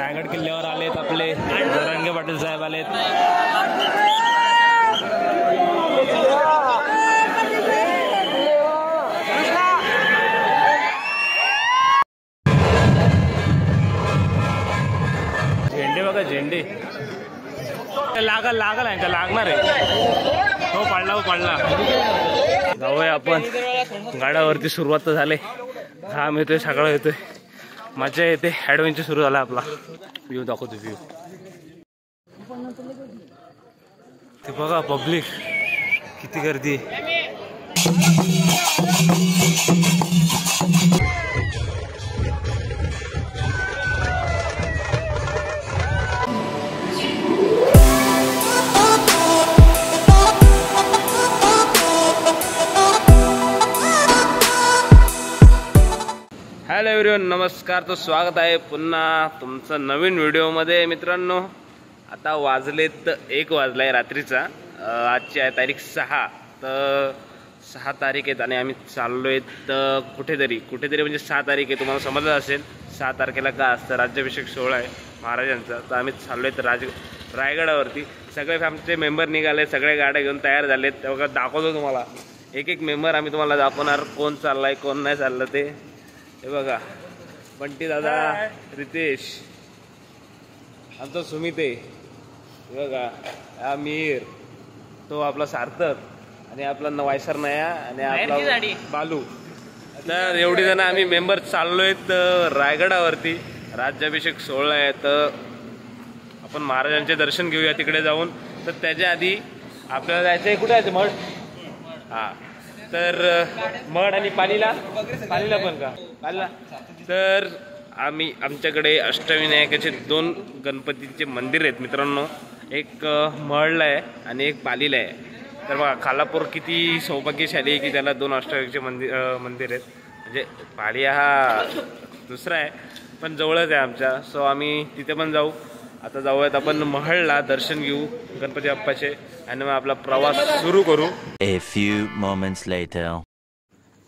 रायगड किल्ल्यावर आलेत आपले जरांगे पाटील साहेब आलेत। झेंडे बघा, झेंडे लागल लागल आहे का, लागणार आहे। हो पडला जाऊया आपण गाड्यावरती। सुरुवात तर झाले, घाम येतोय, सगळं येतोय, मजा येते, ॲडव्हेंचर सुरू झाला आपला। व्ह्यू दाखवतो, व्ह्यू ते बघा, पब्लिक किती गर्दी। हॅलो एव्हरीवन, नमस्कार। तो स्वागत आहे पुन्हा तुमचं नवीन व्हिडिओमध्ये। मित्रांनो, आता वाजलेत 1 वाजलाय रात्रीचा। आजची आहे तारीख 6, तर 6 तारीख आहेत आणि आम्ही चाललोय कुठेतरी म्हणजे 6 तारीख आहे, तुम्हाला समजलं असेल। 6 तारखेला का असतं, राज्याभिषेक सोहळा आहे महाराजांचा। तर आम्ही चाललोय रायगडावरती। सगळे आमचे मेंबर निघाले, सगळे गाड्या घेऊन तयार झालेत। तेव्हा दाखवतो तुम्हाला, एक मेंबर आम्ही तुम्हाला दाखवणार, कोण चाललाय कोण नाही चाललं ते। हे बघा, बंटी दादा, रितेश, आमचा सुमित आहे, हे बघा, हा मीर, तो आपला सार्थक, आणि आपला वायसर नया, आणि आपला बालू। तर एवढी जण आम्ही मेंबर चाललोय रायगडावरती। राज्याभिषेक सोहळा आहे, तर आपण महाराजांचे दर्शन घेऊया तिकडे जाऊन। तर त्याच्या आधी आपल्याला जायचं आहे, कुठे जायचं, मठ? हा, तर मठ आणि पालीला पण का पालीला। तर आमच्याकडे अष्टविनायकाचे 2 गणपतीचे मंदिर आहेत मित्रांनो, एक महडला आहे आणि एक पालीला आहे। तर बघा, खालापूर किती सौभाग्यशाली आहे की त्याला 2 अष्टविनायकाचे मंदिर आहेत। म्हणजे पाली हा दुसरा आहे पण जवळच आहे आमच्या, सो आम्ही तिथे पण जाऊ। आता जाऊयात आपण महडला, दर्शन घेऊ गणपती बाप्पाचे, आणि मग आपला प्रवास सुरू करू। A few moments later.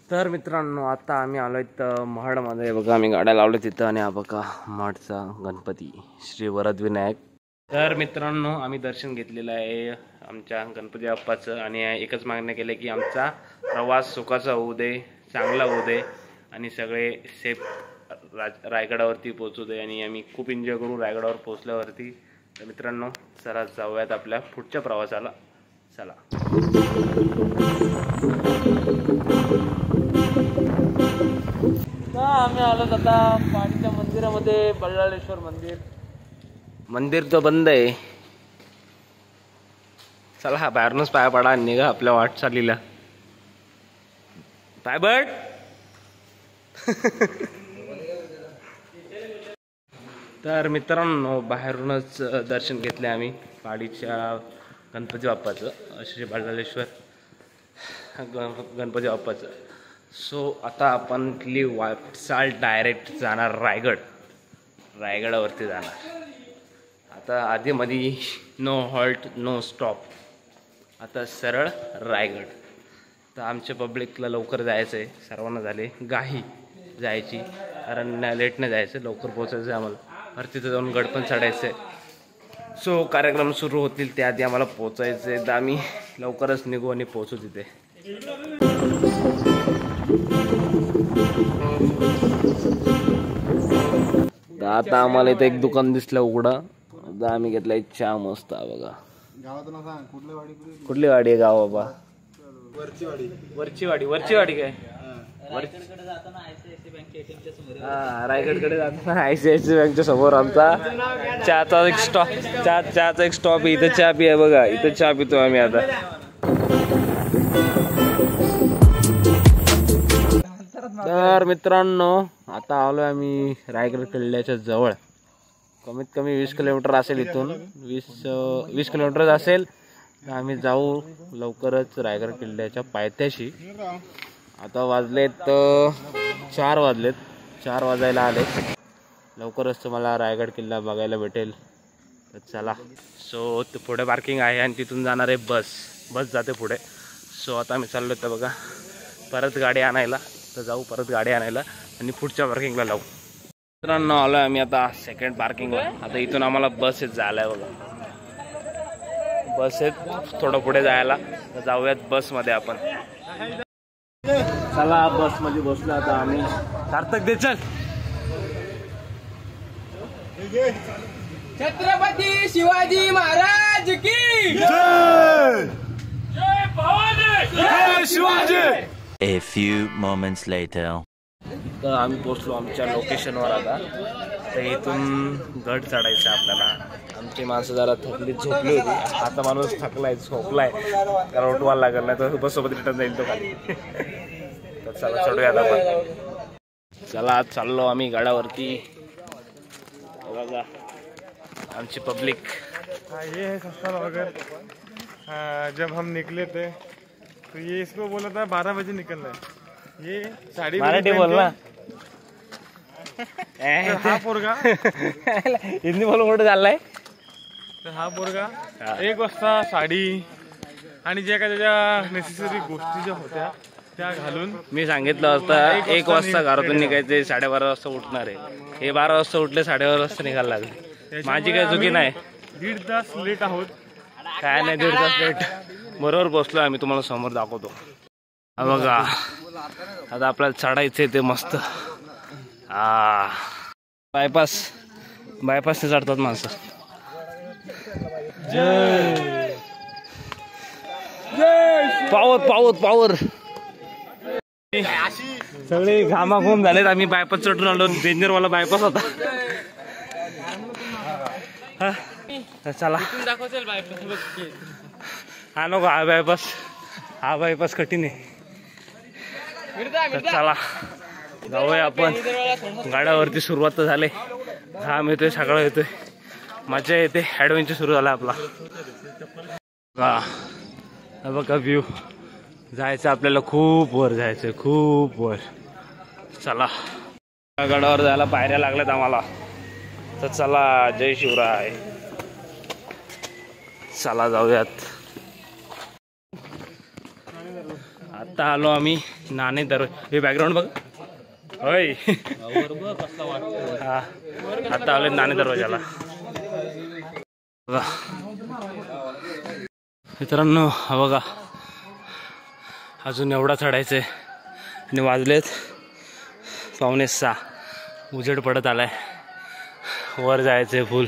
तर मित्रांनो, आता आम्ही आलोय महडमध्ये। बघा, आम्ही गाड्या लावल्या तिथं, आणि हा बघा महडचा गणपती श्री वरदविनायक। तर मित्रांनो, आम्ही दर्शन घेतलेलं आहे आमच्या गणपती बाप्पाचं, आणि एकच मागणं केलं की आमचा प्रवास सुखाचा होऊ दे, चांगला होऊ दे, आणि सगळे सेफ रायगडावरती पोहोचू दे, आणि आम्ही खूप एन्जॉय करू रायगडावर पोहोचल्यावरती। तर मित्रांनो, चला जाऊयात आपल्या पुढच्या प्रवासाला, चला। आम्ही आलो आता पाणीच्या मंदिरामध्ये, बल्लाळेश्वर मंदिर तर बंद आहे। चला, बाहेरूनच पाया पडा, निघा आपल्या वाटचालीला, पाय बट। तर मित्रांनो, बाहेरूनच दर्शन घेतले आम्ही पाडीच्या गणपती बाप्पाचं, श्री बल्लाळेश्वर गणपती बाप्पाचं। सो आता आपण वाटचाल डायरेक्ट जाणार रायगडावरती जाणार। आता आधीमध्ये नो हॉल्ट, नो स्टॉप, आता सरळ रायगड। तर आमच्या पब्लिकला लवकर जायचं आहे, सर्वांना झाले घाई जायची, कारण लेट नाही जायचं, लवकर पोहोचायचं आहे आम्हाला। तर तिथं जाऊन गड पण चढायचं आहे। सो कार्यक्रम सुरू होतील त्याआधी आम्हाला पोचायचं आहे, तर आम्ही लवकरच निघू आणि पोहोचू तिथे। आता आम्हाला इथे एक दुकान दिसलं उघडं, आता आम्ही घेतलाय चहा मस्त। बघा, कुठली वाडी आहे गाव बाबा? वरची वाडी काय? रायगडकडे जाताना ICICI बँकच्या समोर आमचा चहाचा एक स्टॉप, इथं चहा पिया। बघा, इथं चहा पितो आम्ही आता। तर मित्रांनो, आता आलोय आम्ही रायगड किल्ल्याच्या जवळ। कमीत कमी 20 किलोमीटर असेल इथून, 20 किलोमीटर असेल। तर आम्ही जाऊ लवकरच रायगड किल्ल्याच्या पायथ्याशी। आता वाजलेत 4 वाजलेत, 4 वाजायला आले। लवकरच तुम्हाला रायगड किल्ला बघायला भेटेल, तर चला। सो पुढे पार्किंग आहे आणि तिथून जाणार आहे बस जाते पुढे। सो आता आम्ही चाललो तर बघा परत गाडी आणायला, तर जाऊ परत गाडी आणायला आणि पुढच्या पार्किंगला लावू। मित्रांनो आलोय आम्ही आता सेकंड पार्किंगला. आता इथून आम्हाला बस येत जायला आहे बघा. बस येत थोडं पुढे जायला, तर जाऊयात बसमध्ये आपण. चला बस मध्ये बसलो आता आम्ही. सार्थक दे चल. छत्रपती शिवाजी महाराज की जय Shivaji. A few moments later. तर आम्ही पोचलो आमच्या लोकेशनवर आता. तर इथून गड चढायचं आपल्याला. आमची माणसं जरा थकली झोपली होती. आता माणूस थकलाय झोपलाय, त्याला उठवायला लागेल नाही तर बस सोबत रिटर्न जाईल तो खाली. तर चला चढूयात आपण. चला आज चाललो आम्ही गडावरती. बघा आमची पब्लिक. ये है सस्ता वगैरह. जब हम निकले थे तो ये इसको बोला था 12 बजे निकलना है. ये साड़ी मराठी बोल ना. हा पोरगा हिंदी बोलून कुठे चाललाय. तर हा पोरगा 1 वाजता साडी आणि जे काय त्याच्या नेसेसरी गोष्टी ज्या होत्या त्या घालून. मी सांगितलं असतं 1 वाजता घरातून निघायचे, 12:30 वाजता उठणार आहे. हे 12 वाजता उठले, 12:30 वाजता निघायला लागले. माझी काही चुकी नाही. 1.5 तास लेट आहोत. काय नाही 1.5 तास लेट. बरोबर पोचलो आम्ही, तुम्हाला समोर दाखवतो. हा बघा आता आपल्याला चढायचंय ते मस्त. बायपासने चढतात माणसं. पावर सगळे घामाघूम झालेत. आम्ही बायपास चढून आलो. डेंजरवाला बायपास होता. चला हा नको. हा बायपास कठीण आहे. चला जाऊया आपण. गाड्यावरती सुरुवात तर झाली. घाम येतोय, सगळं येतोय, मजा येते. ॲडव्हेंचर सुरू झाला आपला. बघा व्ह्यू. जायचं आपल्याला खूप वर जायचंय, खूप वर. चला गडावर जायला पायऱ्या लागल्यात आम्हाला. तर चला जय शिवराय. चला जाऊयात. आता आलो आम्ही नाणे दरवाजा. हे बॅकग्राऊंड बघ. होय हा आता आलो नाणे दरवाजाला. बघा मित्रांनो, हा बघा अजून एवढा चढायचंय आणि वाजलेत 5:45. उजेड पडत आलाय. वर जायचंय फुल.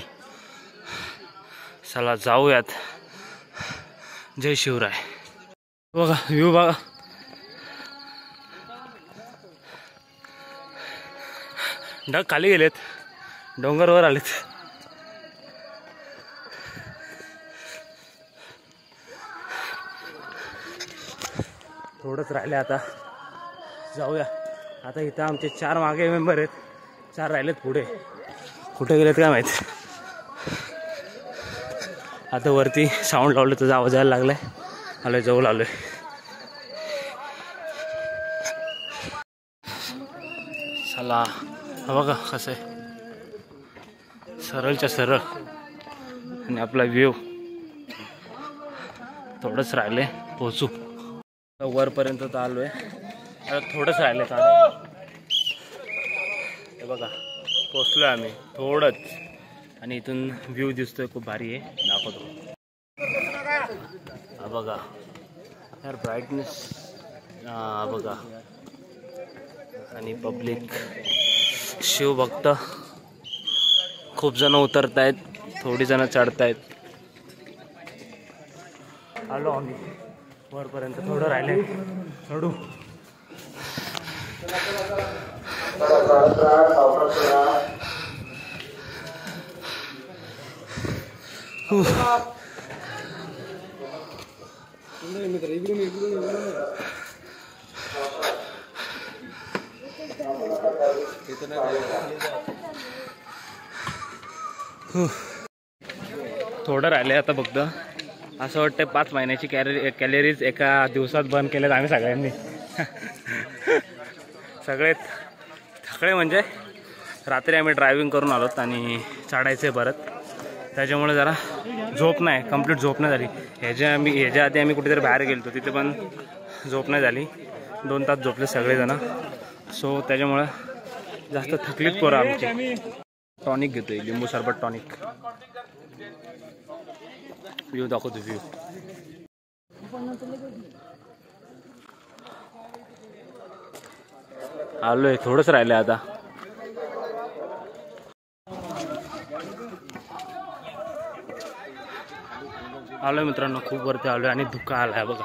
चला जाऊयात. जय शिवराय. बघा व्ह्यू बघा. ढग खाली गेलेत, डोंगर वर आलेत. थोडंच राहिले आता. जाऊया आता. इथं आमचे 4 मागे मेंबर आहेत, 4 राहिलेत पुढे. कुठे गेलेत काय माहित. आता वरती साऊंड लावलं तर आवाज यायला लागलाय. आलोय, जवळ आलोय. चला हा बघा कसं आहे, सरळच्या सरळ. आणि आपला व्ह्यू. थोडंच राहिले पोचू. वरपर्यंत तर आलोय. आता थोडंच राहिले चढायला. हे बघा पोचलोय आम्ही थोडंच. आणि इथून व्ह्यू दिसतोय, खूप भारी आहे. दाखवतो. हा बघा यार ब्राईटनेस. हा बघा. आणि पब्लिक, शिवभक्त. खूप जण उतरतायत, थोडी जण चढतायत. आलो आम्ही वरपर्यंत. थोडं राहिले चढू. थोडं राहिले आता फक्त. असं वाटतं 5 महिन्याची कॅलरीज एका दिवसात बंद केल्यात आम्ही सगळ्यांनी. सगळे म्हणजे रात्री आम्ही ड्रायव्हिंग करून आलोत आणि चढायचं परत. त्याच्यामुळे जरा झोप नाही, कंप्लीट झोप नाही झाली. ह्याच्या आधी आम्ही कुठेतरी बाहेर गेलो, तिथे पण झोप नाही झाली. 2 तास झोपले सगळेजण. सो त्याच्यामुळं जास्त थकलीत पोरं आमची. टॉनिक घेतोय, लिंबू सरबत टॉनिक. व्ह्यू दाखवतो व्ह्यू. आलोय, थोडंच राहिलंय आता. आलोय मित्रांनो, खूप वरती आलोय आणि धुका आलाय बघा.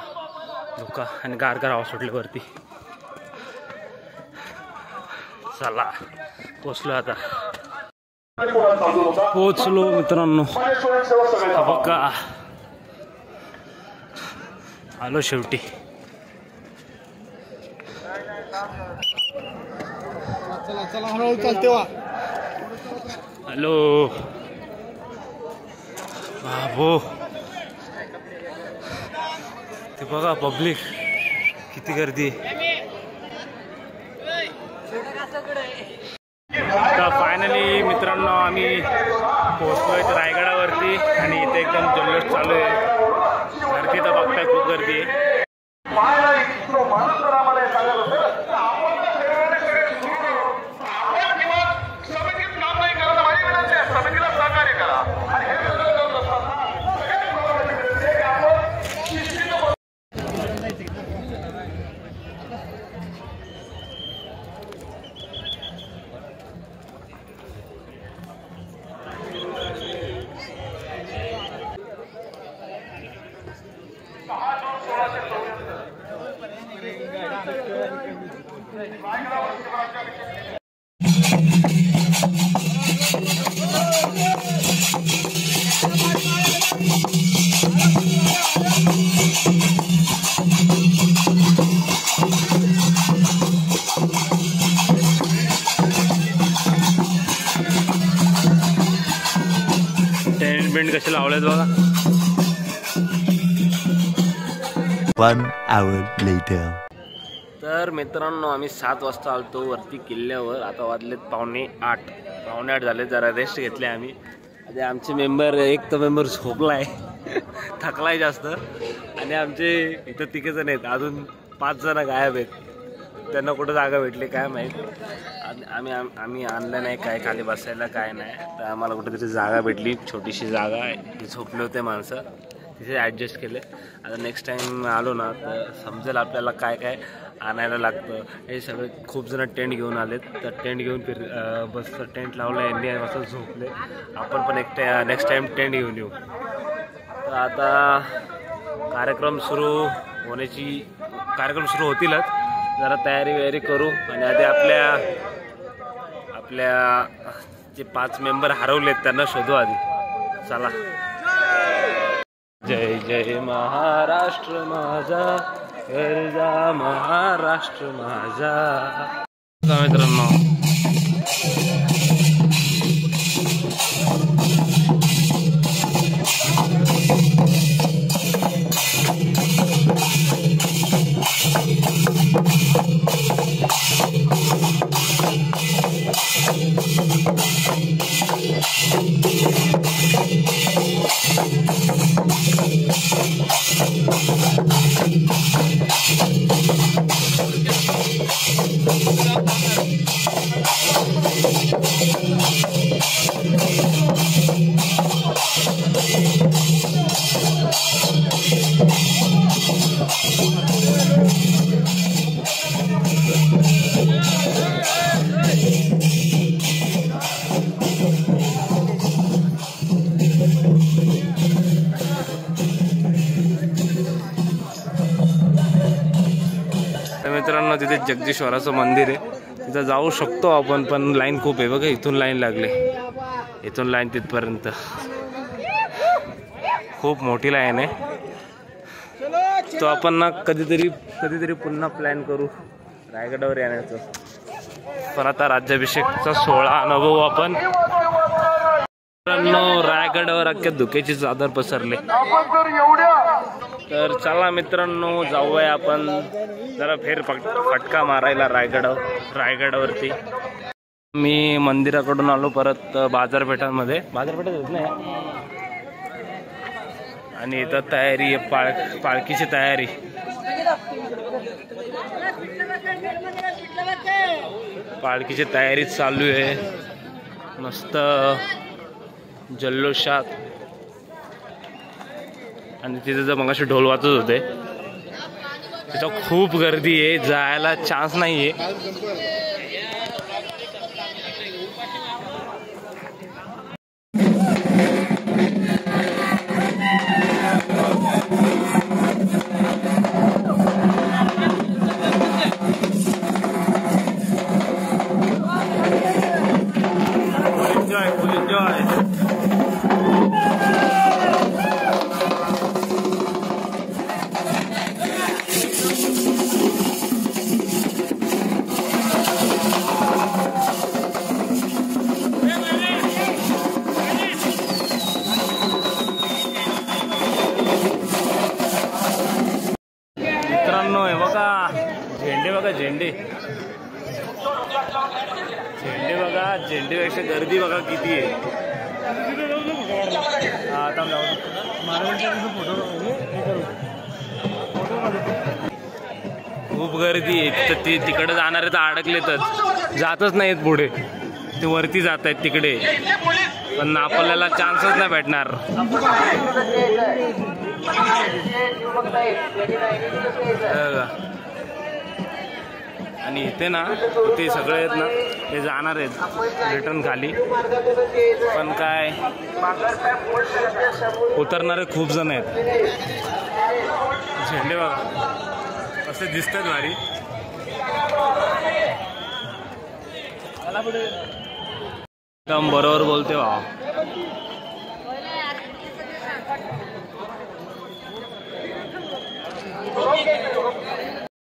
धुका आणि गारगार आवाज सुटले वरती. चला पोचलो आता. पोचलो मित्रांनो, बघा आलो शेवटी. हॅलो बाबो, ते बघा पब्लिक किती गर्दी. तर फायनली मित्रांनो आम्ही पोहोचलोय रायगडावरती आणि इथे एकदम जल्लोष चालू आहे. गर्दी तर बघताय, खूप गर्दी आहे. टेंट कसे लावलेत बघा. 1 hour later. तर मित्रांनो आम्ही 7 वाजता आलतो वरती किल्ल्यावर. आता वाजलेत 7:45 झाले. जरा रेस्ट घेतले आम्ही. आता आमचे मेंबर, एक तर मेंबर झोपलाय थकलाय जास्त, आणि आमचे इथं 3 जण आहेत, अजून 5 जण गायब आहेत. त्यांना कुठं जागा भेटली काय माहीत. आम्ही आणलं नाही काय खाली बसायला, काय नाही. तर आम्हाला कुठेतरी जागा भेटली, छोटीशी जागा आहे. झोपले होते माणसं, तिथे ॲडजस्ट केले. आता नेक्स्ट टाईम आलो ना तर समजेल आपल्याला काय काय आणायला लागतं. हे सगळे खूप जण टेंट घेऊन आलेत. तर टेंट घेऊन बसचं टेंट लावलं, यांनी असं झोपले. आपण पण नेक्स्ट टाईम टेंट घेऊन येऊ. तर आता कार्यक्रम सुरू होतीलच. जरा तयारी करू आणि आधी आपल्या जे 5 मेंबर हरवलेत त्यांना शोधू आधी. चला. जय जय महाराष्ट्र माझा, गरजा महाराष्ट्र माझा. मित्रांनो तिथे जगदीश्वराचं मंदिर आहे, तिथं जाऊ शकतो आपण, पण लाईन खूप आहे बघा. इथून लाईन लागले, इथून लाईन तिथपर्यंत खूप मोठी लाईन आहे. तो आपण ना कधीतरी पुन्हा प्लॅन करू रायगडावर येण्याचं. पण आता राज्याभिषेकचा सोहळा अनुभवू आपण. रायगडावर अख्ख्या धुक्याची चादर पसरले. तर चला मित्रांनो, जाऊया आपण जरा फटका मारायला रायगडावरती. मी मंदिराकडून आलो परत बाजारपेठांमध्ये येत नाही, आणि इथं तयारी आहे, पालखीची तयारी. पालखीची तयारी चालू आहे मस्त जल्लोषात. आणि तिथे जर मगाशी ढोल वाजत होते तिथं खूप गर्दी आहे, जायला चान्स नाही आहे. मित्रांनो हे बघा झेंडे, बघा झेंडे, झेंडे बघा, झेंडेपेक्षा गर्दी बघा किती आहे. आता खूप गर्दी आहे. तर ते तिकडे जाणारे तर अडकलेतच, जातच नाहीत पुढे, ते वरती जात आहेत तिकडे, पण आपल्याला चान्सच नाही भेटणार. आणि इथे ना ते सगळे आहेत ना ते जाणार आहेत रिटर्न खाली, पण काय उतरणारे खूप जण आहेत. झेंडे बघा असे दिसतात भारी. एकदम बरोबर बोलते भाऊ.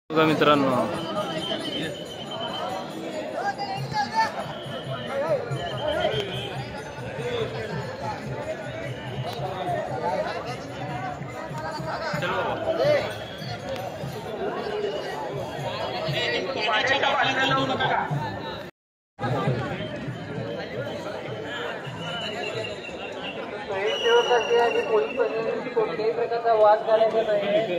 बघा मित्रांनो कोणत्याही प्रकारचा वाद घालायचा नाही.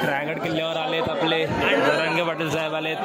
रायगड किल्ल्यावर आलेत आपले जरांगे पाटील साहेब आलेत.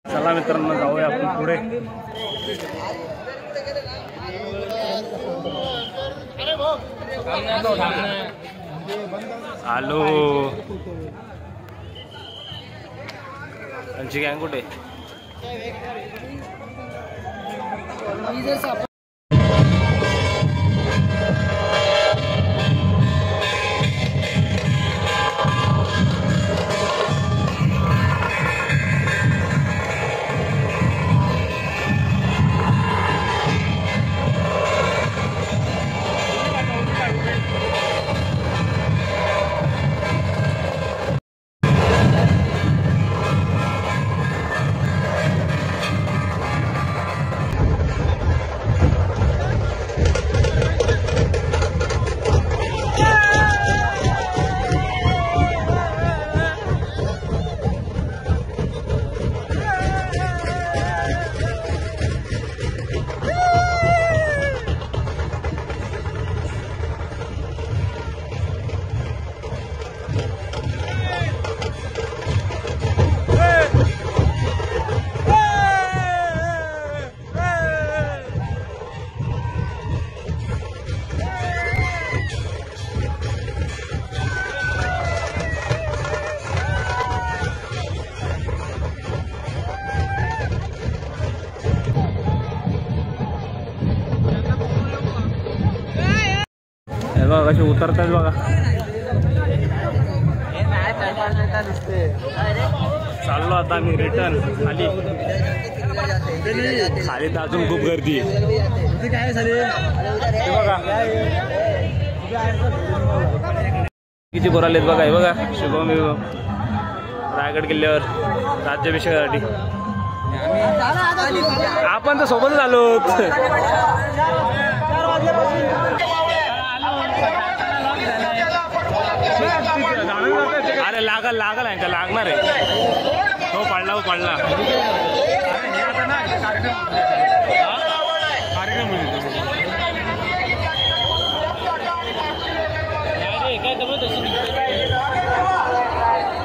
चला मित्रांनो जाऊया आपण पुढे. आलो त्यांची गँग कुठे? मगाशी उतरतात बघा. चाललो आता आम्ही रिटर्न खाली. खाली तर अजून खूप गर्दी आहे बघा. किती पोरं आलेत बघा. हे बघा शुभम रायगड किल्ल्यावर राज्याभिषेकासाठी. आपण तर सोबतच आलो. अरे लागल यांच्या लागणार आहे. हो पडला.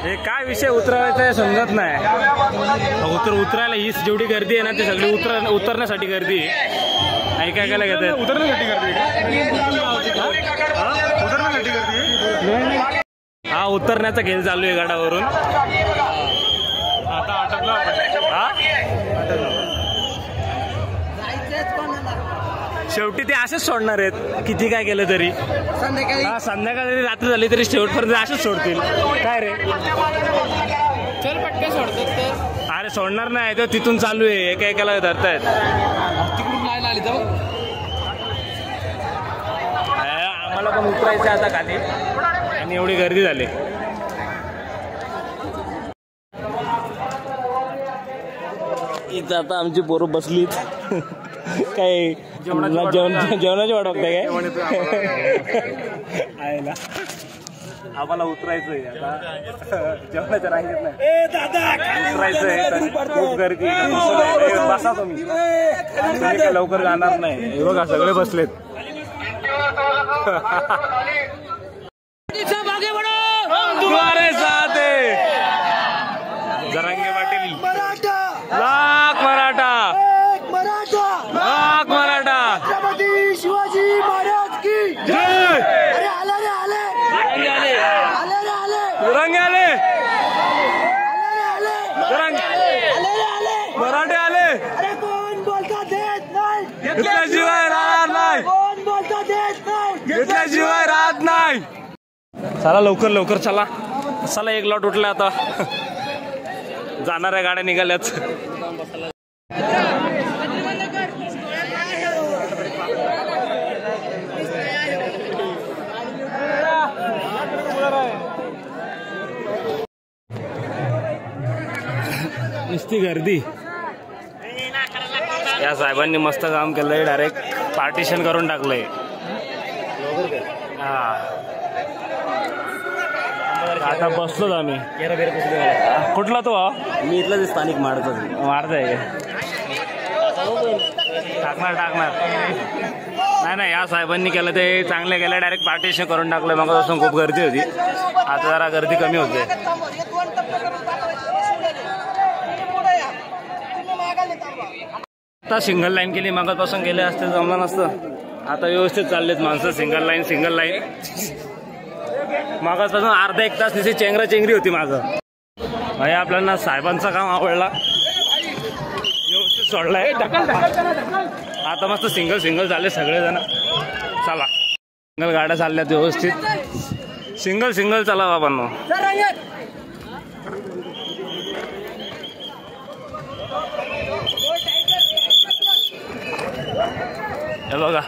हे काय विषय उतरायचा आहे समजत नाही. उतरायला ही जेवढी गर्दी आहे ना ते सगळी उतरण्यासाठी गर्दी आहे. काय काय घेतात उतरण्यासाठी गर्दी. हा उतरण्याचा खेळ चालू आहे गडावरून. आता आटपला शेवटी ते असेच सोडणार आहेत. किती काय केलं तरी संध्याकाळी रात्री झाली तरी शेवटपर्यंत असेच सोडतील. काय रे चल पटके सोडतात तर. अरे सोडणार नाही तो तिथून चालू आहे. एकाला धरतायत. आम्हाला पण उतरायचं आता खाली आणि एवढी गर्दी झाली. इथं आता आमची पोरं बसलीत. काय जेवणाची वाट बघताय काय? आयला आम्हाला उतरायचंय आता. जेवणाच्या रांगेत नाही उतरायचंय. खूप गर्दी. बसा तुम्ही लवकर जाणार नाही. हे बघा सगळे बसलेत. जरांगे पाटील लाख मराठा छत्रपती शिवाजी महाराज की जय. अरे आले रंगे आले. मराठे आले. अरे कोण बोलता देत नाही. घेतल्याशिवाय राहणार नाही. कोण बोलता देत नाही. घेतल्याशिवाय राहत नाही. चला लवकर चला. एक लॉट उठला आता. जाणाऱ्या गाड्या निघाल्याच. नुसती गर्दी. या साहेबांनी मस्त काम केलंय. डायरेक्ट पार्टिशन करून टाकलंय. हा आता बसलोच आम्ही. कुठला तो? मी इथला स्थानिक मारतोय. टाकणार नाही. या साहेबांनी केलं ते चांगलं केलं. डायरेक्ट पार्टिशन करून टाकलं. मग पासून खूप गर्दी होती. आता जरा गर्दी कमी होते. आता सिंगल लाईन केली. मगापासून गेले असते जमलं नसतं. आता व्यवस्थित चाललेत माणसं. सिंगल लाईन मागासपासून अर्धा एक तास निश्चित चेंगरी होती मागं. भाई आपल्याला साहेबांचं काम आवडला. व्यवस्थित सोडलाय. आता मस्त सिंगल झाले सगळेजण. चला सिंगल गाड्या चालल्यात व्यवस्थित. सिंगल चला बाबांनो. हे बघा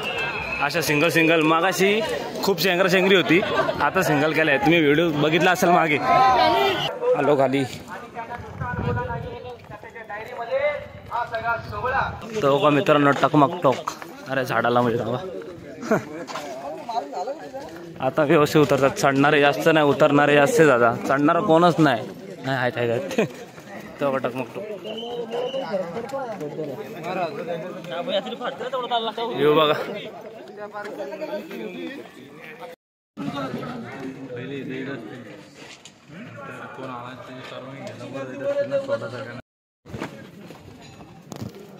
अशा सिंगल मागाशी खूप चेंगरी होती. आता सिंगल केलंय. तुम्ही व्हिडिओ बघितला असेल मागे. आलो खाली. तो का मित्रांनो टोक. अरे झाडाला म्हणजे जावा. आता व्यवस्थित उतरतात. चढणारे जास्त नाही, उतरणारे जास्त दादा. चढणार कोणच नाही. आहेत तो का टकमक. येऊ बघा.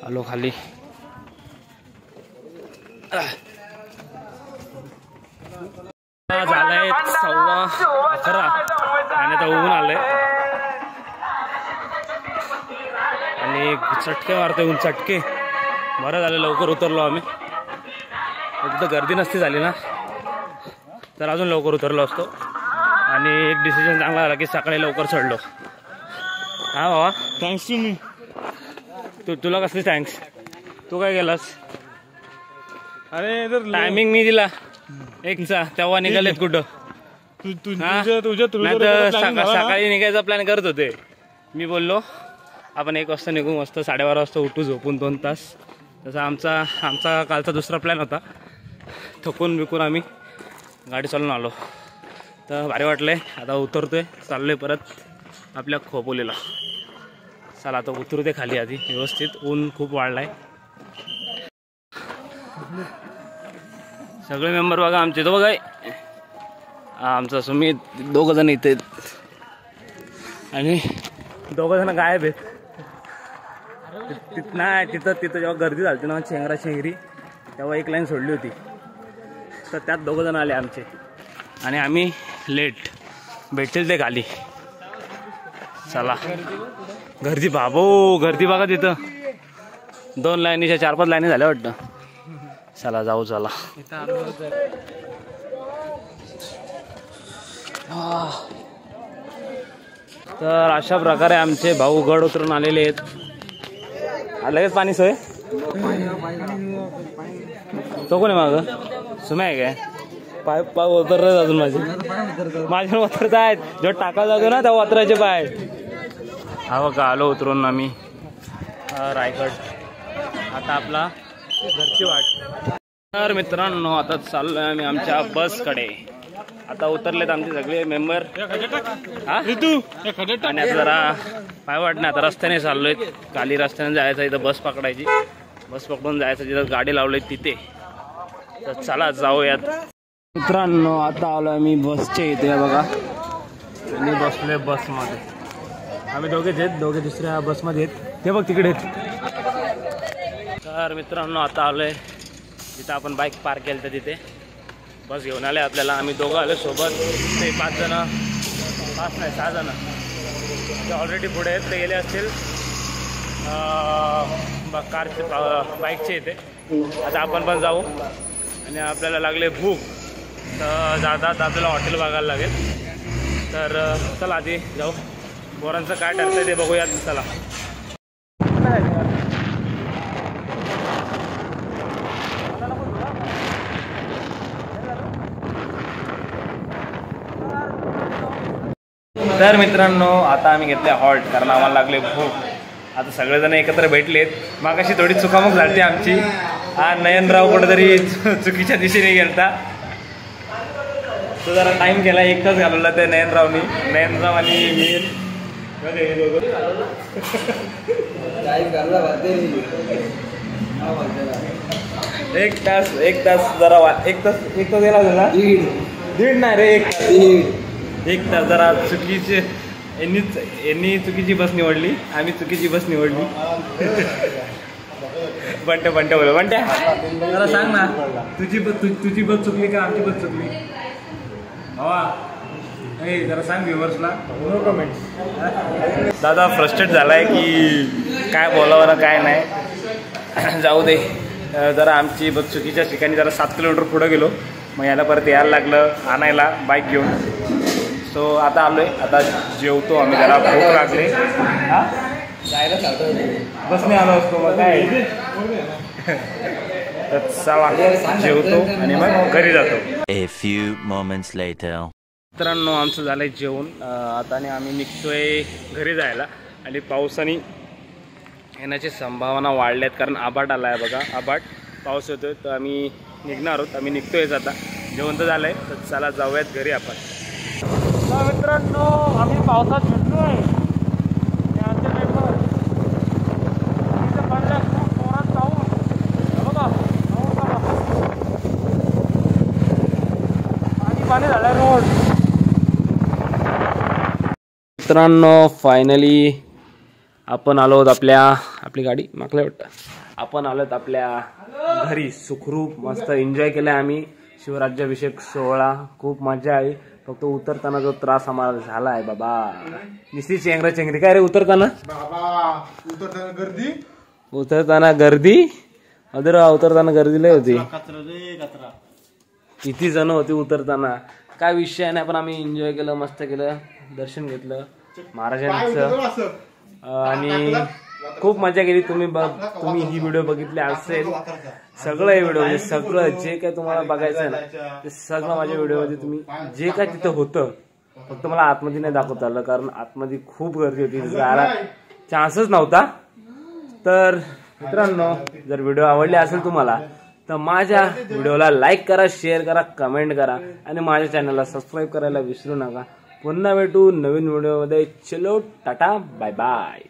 आलो खाली. झालंय 11:15 आणि आता ऊन आलंय आणि चटके मारतोय ऊन. चटके बरं झालं लवकर उतरलो आम्ही. तिथं गर्दी नसती झाली ना. तर अजून लवकर उतरलो असतो आणि एक डिसिजन चांगला आला की सकाळी लवकर चढलो. हा बाबा, थँक्स टू मी. तुला कसली थँक्स? तू काय केलास? अरे जर टायमिंग मी दिला 1चा, तेव्हा निघालेत कुठं? सकाळी निघायचा प्लॅन करत होते. मी बोललो आपण 1 वाजता निघू, मस्त 12:30 वाजता उठू, झोपून 2 तास. तसा आमचा कालचा दुसरा प्लॅन होता. थकून बिकून आम्ही गाडी चालून आलो. तर भारी वाटलंय. आता उतरतोय, चाललोय परत आपल्या खोपोलीला. चला आता उतरू दे खाली आधी व्यवस्थित, ऊन खूप वाढलाय. सगळे मेंबर बघा आमचे. तो बघा आमचा सुमित, 2 जण इथे आणि 2 जण गायब आहेत. नाही तिथं जेव्हा गर्दी झाली ना शेंगरी, तेव्हा एक लाईन सोडली होती, तर त्यात 2 जण आले आमचे आणि आम्ही लेट. भेटतील ते खाली. चला गर्दी गर्दी बघा तिथं. 2 लाईनीच्या 4-5 लाईनी झाल्या वाटतं. चला जाऊ. चला तर अशा प्रकारे आमचे भाऊ गड उतरून आलेले आहेत. लगेच पाणी सोय. तो कोण आहे मागं? सुम्या आहे काय? पाय उतरत अजून माझे उतरत आहेत. जेव्हा टाका जातो ना तेव्हा उतरायचे पाय. हा बघा आलो उतरून आम्ही रायगड. आता आपला घरची वाट. तर मित्रांनो आता चाललोय आम्ही आमच्या बसकडे. आता उतरलेत आमचे सगळे मेंबर. आणि आता जरा पाय वाटणे, आता रस्त्याने चाललोय. खाली रस्त्याने जायचं, इथं बस पकडायची. बस पकडून जायचं जिथं गाडी लावली तिथे. तर चला जाऊयात. मित्रांनो आता आलो आम्ही बसच्या इथे बघा. आणि बसलोय बसमध्ये. आम्ही दोघेच आहेत, दोघे दुसऱ्या बसमध्ये आहेत. ते बघ तिकडे आहेत. तर मित्रांनो आता आलोय जिथं आपण बाईक पार्क केलं तर तिथे बस घेऊन आले आपल्याला. आम्ही दोघं आलो सोबत. ते 5 जण, 5 नाही 6 जण ते ऑलरेडी पुढे आहेत. ते गेले असतील कारचे बाईकचे इथे. आता आपण पण जाऊ. आणि आपल्याला लागले भूक, तर जातात आपल्याला हॉटेल बघायला लागेल. तर चला आधी जाऊ. पोरांचं काय ठरतं ते बघूयात. चला तर मित्रांनो आता आम्ही घेतले हॉल्ट, कारण आम्हाला लागले भूक. आता सगळेजण एकत्र भेटलेत. मागाशी थोडी चुकामुक झाली आमची. हा नयनराव कुठेतरी चुकीच्या दिशेने गेलता. तो जरा टाइम केला, 1 तास घालवला त्या नयनरावनी. नयनराव आणि मी 1 तास जरा 1 तास गेला झाला. 1.5 नाही रे, 1 तास जरा चुकीचे. यांनी चुकीची बस निवडली, आम्ही चुकीची बस निवडली. बंट्या बोल. बंट्या जरा सांग ना, तुझी बस चुकली का आमची बस चुकली? भावा जरा सांग व्ह्युअर्सला. No comments. दादा फ्रस्ट्रेट झालाय की काय बोलावं ना काय नाही. जाऊ दे. जरा आमची बस चुकीच्या ठिकाणी जरा 7 किलोमीटर पुढं गेलो. मग याला परत यायला लागलं आणायला बाईक घेऊन. सो आता आलोय. आता जेवतो आम्ही. जरा भूक लागले. हा जायला बसने आलो असतो मग काय. तर चला जेवतो आणि मग घरी जातो. A few moments later. मित्रांनो आमचं झालंय जेवण आता. आणि आम्ही निघतोय घरी जायला. आणि पावसाने येण्याची संभावना वाढल्यात, कारण आभाट आला आहे बघा. आभाट पाऊस येतोय. तर आम्ही निघणार आहोत. आम्ही निघतोयच आता. जेवण तर झालंय. तर चला जाऊयात घरी आपण. मित्रांनो आम्ही पावसात भिजलोय. आमचे मेंबर पडल्या खूप जोरात जाऊन बघा. पाणी झालंय रोड. मित्रांनो फायनली आपण आलो आहोत आपली गाडी मागल्या वाटतं. आपण आलोत आपल्या घरी. सुखरूप मस्त एन्जॉय केलाय आम्ही. शिवराज्याभिषेक सोहळा खूप मजा आहे. फक्त उतरताना जो त्रास आम्हाला झाला आहे बाबा. निस्ती चेंगरी काय रे उतरताना उतरताना गर्दी. अदर उतरताना गर्दी लय होती. किती जण होती उतरताना, काय विषय नाही, पण आम्ही एन्जॉय केलं, मस्त केलं, दर्शन घेतलं महाराजांचं आणि खूप मजा केली. तुम्ही ही व्हिडिओ बघितली असेल, सगळं हे व्हिडिओ म्हणजे सगळं जे काय तुम्हाला बघायचं आहे ना ते सगळं माझ्या व्हिडिओमध्ये तुम्ही जे काय तिथं होतं, फक्त मला आतमध्ये नाही दाखवता आलं कारण आतमध्ये खूप गर्दी होती, जायला चान्सच नव्हता. तर मित्रांनो, जर व्हिडिओ आवडली असेल तुम्हाला तर माझ्या व्हिडिओला लाईक करा, शेअर करा, कमेंट करा आणि माझ्या चॅनलला सबस्क्राईब करायला विसरू नका. पुन्हा भेटू नवीन व्हिडिओमध्ये. चलो टाटा, बाय बाय.